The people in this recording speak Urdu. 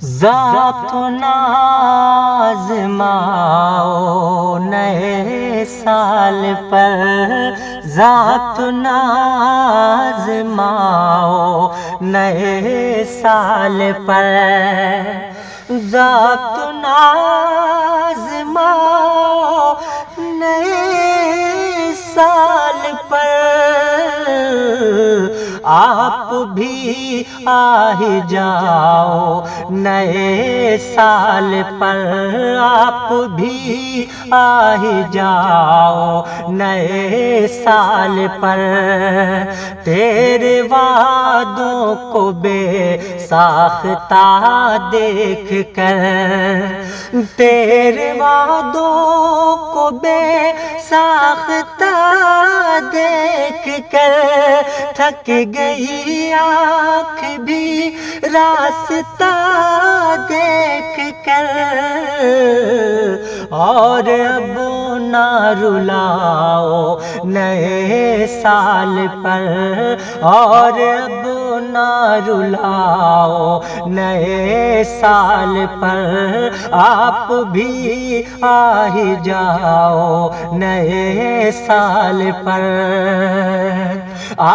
ذات نازماؤ نئے سال پر، ذات نازماؤ نئے سال پر، ذات نازماؤ نئے سال پر، آپ بھی آ ہی جاؤ نئے سال پر، آپ بھی آ ہی جاؤ نئے سال پر، تیرے وعدوں کو بے ساختہ دیکھ کر، تیرے وعدوں کو بے ساختہ دیکھ کر، تھک گئی آنکھ بھی راستہ دیکھ کر، اور اب نہ رلاؤ نئے سال پر، اور اب نہ رلاؤ نئے سال پر، آپ بھی آ ہی جاؤ نئے سال پر۔